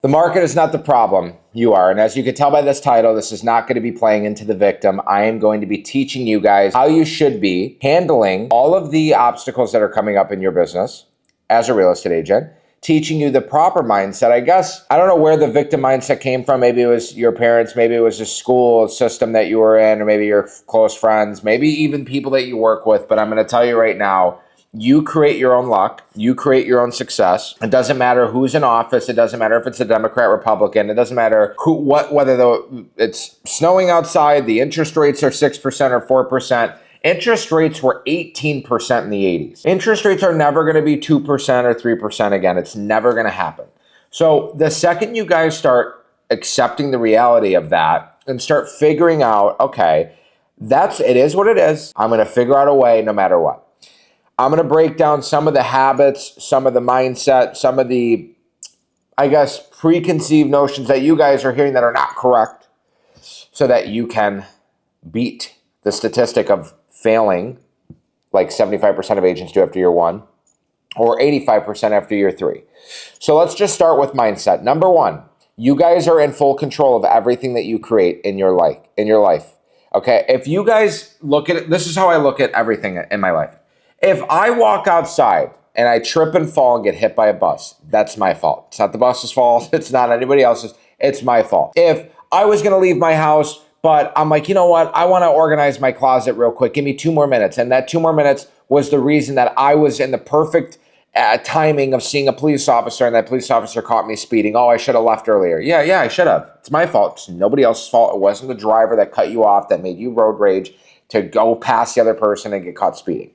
The market is not the problem, you are. And as you can tell by this title, this is not going to be playing into the victim. I am going to be teaching you guys how you should be handling all of the obstacles that are coming up in your business as a real estate agent, teaching you the proper mindset. I guess, I don't know where the victim mindset came from. Maybe it was your parents, maybe it was a school system that you were in, or maybe your close friends, maybe even people that you work with. But I'm going to tell you right now, you create your own luck. You create your own success. It doesn't matter who's in office. It doesn't matter if it's a Democrat, Republican. It doesn't matter whether it's snowing outside, the interest rates are 6% or 4%. Interest rates were 18% in the 80s. Interest rates are never going to be 2% or 3% again. It's never going to happen. So the second you guys start accepting the reality of that and start figuring out, okay, it is what it is. I'm going to figure out a way no matter what. I'm going to break down some of the habits, some of the mindset, some of the, I guess, preconceived notions that you guys are hearing that are not correct, so that you can beat the statistic of failing like 75% of agents do after year one, or 85% after year three. So let's just start with mindset. Number one, you guys are in full control of everything that you create in your life. Okay, if you guys look at it, this is how I look at everything in my life. If I walk outside and I trip and fall and get hit by a bus, that's my fault. It's not the bus's fault. It's not anybody else's. It's my fault. If I was going to leave my house, but I'm like, you know what? I want to organize my closet real quick. Give me 2 more minutes. And that 2 more minutes was the reason that I was in the perfect timing of seeing a police officer, and that police officer caught me speeding. Oh, I should have left earlier. Yeah, I should have. It's my fault. It's nobody else's fault. It wasn't the driver that cut you off, that made you road rage to go past the other person and get caught speeding.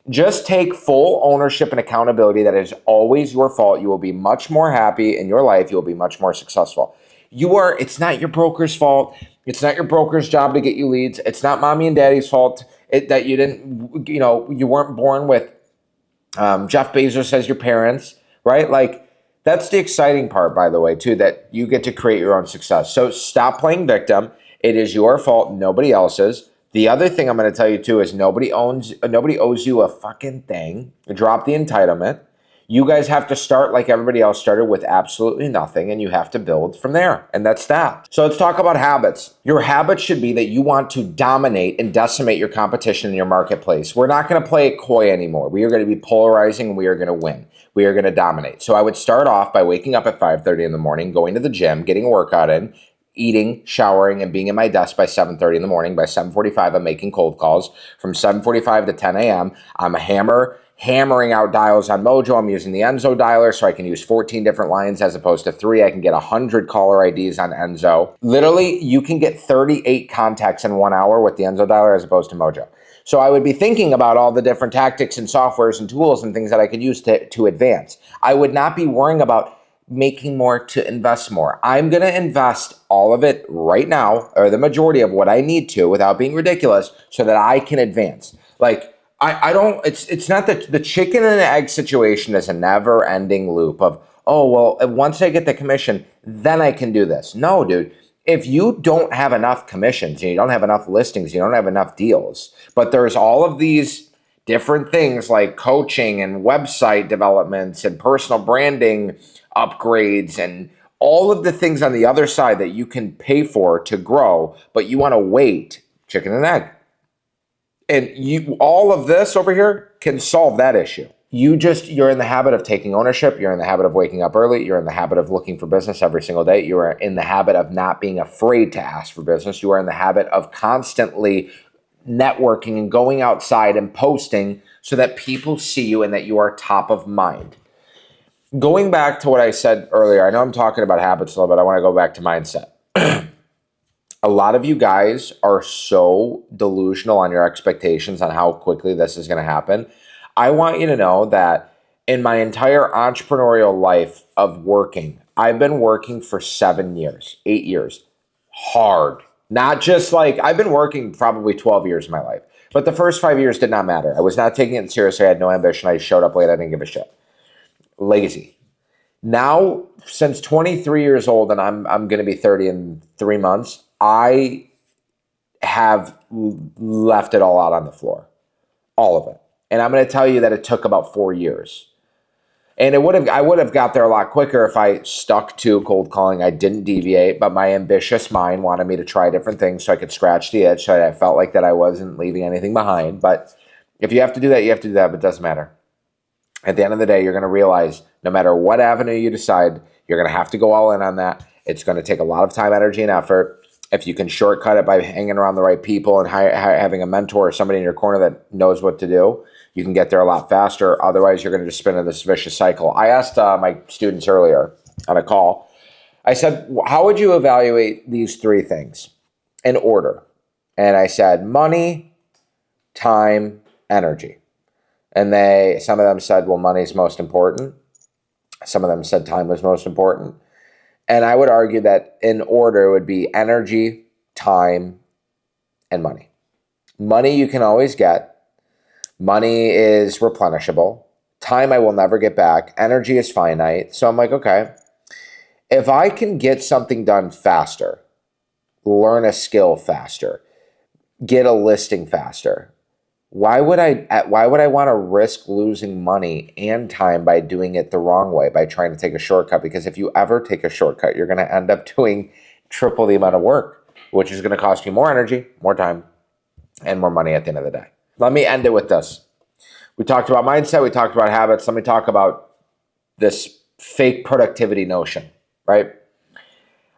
Just take full ownership and accountability that it is always your fault. You will be much more happy in your life. You will be much more successful. It's not your broker's fault. It's not your broker's job to get you leads. It's not mommy and daddy's fault that you weren't born with Jeff Bezos as your parents, right? Like, that's the exciting part, by the way, too, that you get to create your own success. So stop playing victim. It is your fault, nobody else's. The other thing I'm going to tell you too is nobody owes you a fucking thing. Drop the entitlement. You guys have to start like everybody else started, with absolutely nothing, and you have to build from there. And that's that. So let's talk about habits. Your habits should be that you want to dominate and decimate your competition in your marketplace. We're not going to play it coy anymore. We are going to be polarizing, and we are going to win. We are going to dominate. So I would start off by waking up at 5:30 in the morning, going to the gym, getting a workout in, eating, showering, and being at my desk by 7:30 in the morning. By 7:45, I'm making cold calls. From 7:45 to 10 a.m., I'm hammering out dials on Mojo. I'm using the Enzo dialer, so I can use 14 different lines as opposed to 3. I can get 100 caller IDs on Enzo. Literally, you can get 38 contacts in 1 hour with the Enzo dialer as opposed to Mojo. So I would be thinking about all the different tactics and softwares and tools and things that I could use to advance. I would not be worrying about making more to invest more. I'm going to invest all of it right now, or the majority of what I need to, without being ridiculous, so that I can advance. Like, it's not the chicken and egg situation is a never ending loop of, oh, well, once I get the commission, then I can do this. No, dude. If you don't have enough commissions, you don't have enough listings, you don't have enough deals, but there's all of these different things like coaching and website developments and personal branding upgrades and all of the things on the other side that you can pay for to grow, but you want to wait, chicken and egg. And all of this over here can solve that issue. You're in the habit of taking ownership. You're in the habit of waking up early. You're in the habit of looking for business every single day. You are in the habit of not being afraid to ask for business. You are in the habit of constantly networking and going outside and posting so that people see you and that you are top of mind. Going back to what I said earlier, I know I'm talking about habits a little bit. I want to go back to mindset. A lot of you guys are so delusional on your expectations on how quickly this is going to happen. I want you to know that in my entire entrepreneurial life of working, I've been working for 7 years, 8 years, hard. Not just like, I've been working probably 12 years of my life, but the first 5 years did not matter. I was not taking it seriously. I had no ambition. I showed up late. I didn't give a shit. Lazy. Now, since 23 years old, and I'm going to be 30 in 3 months, I have left it all out on the floor. All of it. And I'm going to tell you that it took about 4 years. And I would have got there a lot quicker if I stuck to cold calling. I didn't deviate, but my ambitious mind wanted me to try different things so I could scratch the itch, so I felt like that I wasn't leaving anything behind. But if you have to do that, you have to do that, but it doesn't matter. At the end of the day, you're going to realize no matter what avenue you decide, you're going to have to go all in on that. It's going to take a lot of time, energy, and effort. If you can shortcut it by hanging around the right people and having a mentor or somebody in your corner that knows what to do, you can get there a lot faster. Otherwise, you're going to just spin in this vicious cycle. I asked my students earlier on a call, I said, how would you evaluate these three things in order? And I said, money, time, energy. And some of them said, well, money's most important. Some of them said time was most important. And I would argue that in order it would be energy, time, and money. Money you can always get. Money is replenishable. Time I will never get back. Energy is finite. So I'm like, okay, if I can get something done faster, learn a skill faster, get a listing faster, why would I want to risk losing money and time by doing it the wrong way, by trying to take a shortcut? Because if you ever take a shortcut, you're going to end up doing triple the amount of work, which is going to cost you more energy, more time, and more money at the end of the day. Let me end it with this. We talked about mindset. We talked about habits. Let me talk about this fake productivity notion, right?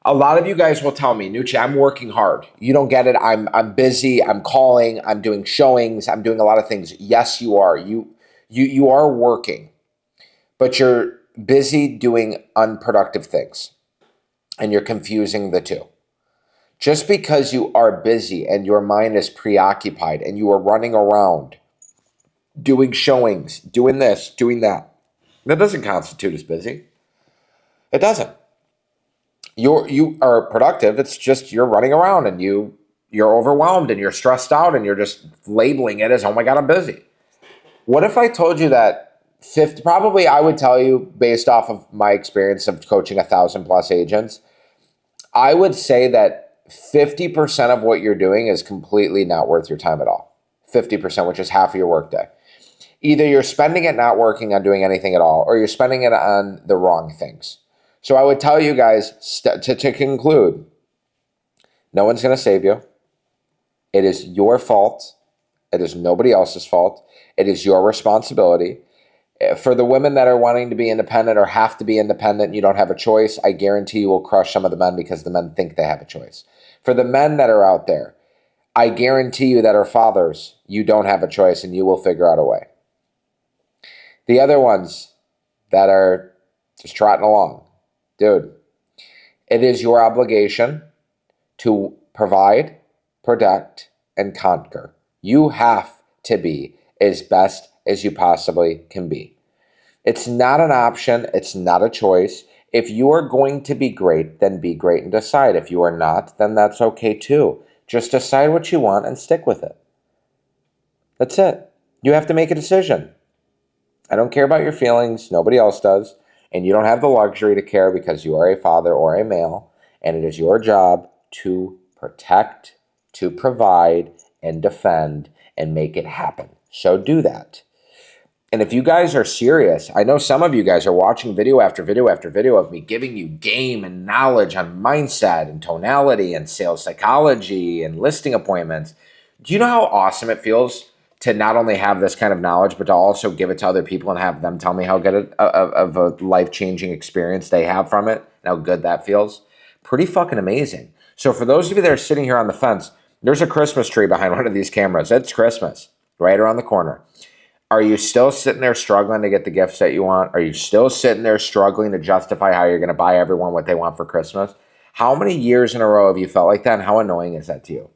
A lot of you guys will tell me, Nucci, I'm working hard. You don't get it. I'm busy. I'm calling. I'm doing showings. I'm doing a lot of things. Yes, you are. You are working, but you're busy doing unproductive things, and you're confusing the two. Just because you are busy and your mind is preoccupied and you are running around doing showings, doing this, doing that, that doesn't constitute as busy. It doesn't. You are productive. It's just you're running around and you're overwhelmed and you're stressed out and you're just labeling it as, oh my God, I'm busy. What if I told you that probably I would tell you, based off of my experience of coaching 1,000 plus agents, I would say that 50% of what you're doing is completely not worth your time at all. 50%, which is half of your workday. Either you're spending it not working on doing anything at all, or you're spending it on the wrong things. So I would tell you guys to conclude, no one's going to save you. It is your fault. It is nobody else's fault. It is your responsibility. For the women that are wanting to be independent or have to be independent, and you don't have a choice, I guarantee you will crush some of the men because the men think they have a choice. For the men that are out there, I guarantee you that are fathers, you don't have a choice and you will figure out a way. The other ones that are just trotting along, dude, it is your obligation to provide, protect, and conquer. You have to be as best as you possibly can be. It's not an option. It's not a choice. If you are going to be great, then be great and decide. If you are not, then that's okay too. Just decide what you want and stick with it. That's it. You have to make a decision. I don't care about your feelings. Nobody else does. And you don't have the luxury to care because you are a father or a male. And it is your job to protect, to provide, and defend, and make it happen. So do that. And if you guys are serious, I know some of you guys are watching video after video after video of me giving you game and knowledge on mindset and tonality and sales psychology and listing appointments. Do you know how awesome it feels to not only have this kind of knowledge, but to also give it to other people and have them tell me how good of a life-changing experience they have from it and how good that feels? Pretty fucking amazing. So for those of you that are sitting here on the fence, there's a Christmas tree behind one of these cameras. It's Christmas right around the corner. Are you still sitting there struggling to get the gifts that you want? Are you still sitting there struggling to justify how you're going to buy everyone what they want for Christmas? How many years in a row have you felt like that, and how annoying is that to you?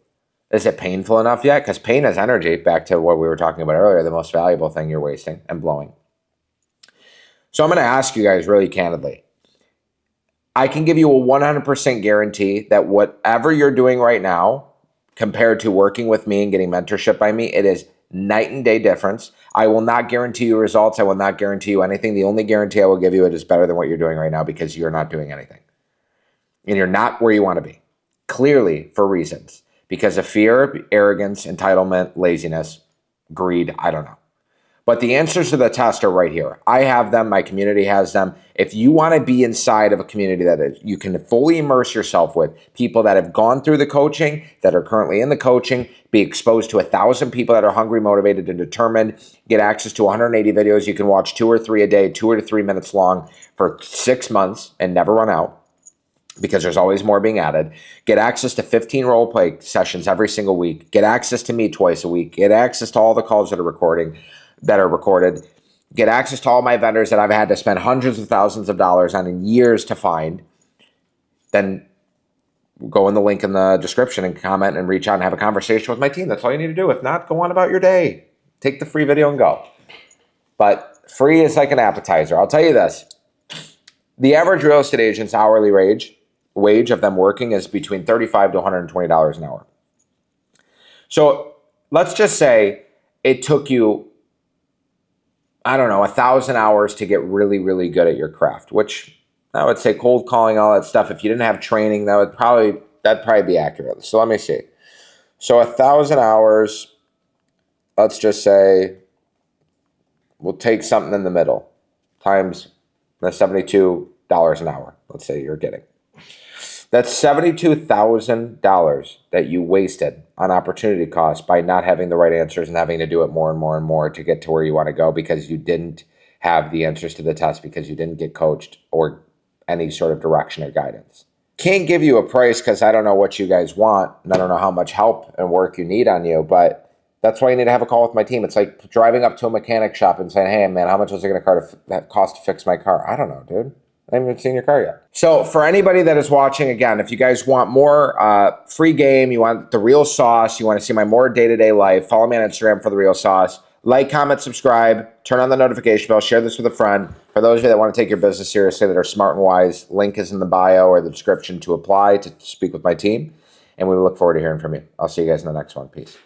Is it painful enough yet? Because pain is energy, back to what we were talking about earlier, the most valuable thing you're wasting and blowing. So I'm going to ask you guys really candidly. I can give you a 100% guarantee that whatever you're doing right now, compared to working with me and getting mentorship by me, it is night and day difference. I will not guarantee you results. I will not guarantee you anything. The only guarantee I will give you, it is better than what you're doing right now because you're not doing anything. And you're not where you want to be. Clearly for reasons. Because of fear, arrogance, entitlement, laziness, greed, I don't know. But the answers to the test are right here. I have them. My community has them. If you want to be inside of a community that you can fully immerse yourself with, people that have gone through the coaching, that are currently in the coaching, be exposed to 1,000 people that are hungry, motivated, and determined, get access to 180 videos you can watch 2 or 3 a day, 2 or 3 minutes long for 6 months and never run out, because there's always more being added. Get access to 15 role play sessions every single week. Get access to me twice a week. Get access to all the calls that are recorded. Get access to all my vendors that I've had to spend hundreds of thousands of dollars on in years to find. Then go in the link in the description and comment and reach out and have a conversation with my team. That's all you need to do. If not, go on about your day. Take the free video and go. But free is like an appetizer. I'll tell you this. The average real estate agent's hourly wage of them working is between $35 to $120 an hour. So let's just say it took you, I don't know, 1,000 hours to get really, really good at your craft, which I would say cold calling, all that stuff. If you didn't have training, that'd probably be accurate. So let me see. So 1,000 hours, let's just say, we'll take something in the middle, times the $72 an hour. Let's say you're getting. That's $72,000 that you wasted on opportunity costs by not having the right answers and having to do it more and more and more to get to where you want to go, because you didn't have the answers to the test, because you didn't get coached or any sort of direction or guidance. Can't give you a price because I don't know what you guys want, and I don't know how much help and work you need on you, but that's why you need to have a call with my team. It's like driving up to a mechanic shop and saying, hey, man, how much is it going to cost to fix my car? I don't know, dude. I haven't even seen your car yet. So for anybody that is watching, again, if you guys want more free game, you want the real sauce, you want to see my more day-to-day life, follow me on Instagram for the real sauce. Like, comment, subscribe, turn on the notification bell, share this with a friend. For those of you that want to take your business seriously, that are smart and wise, link is in the bio or the description to apply to speak with my team. And we look forward to hearing from you. I'll see you guys in the next one. Peace.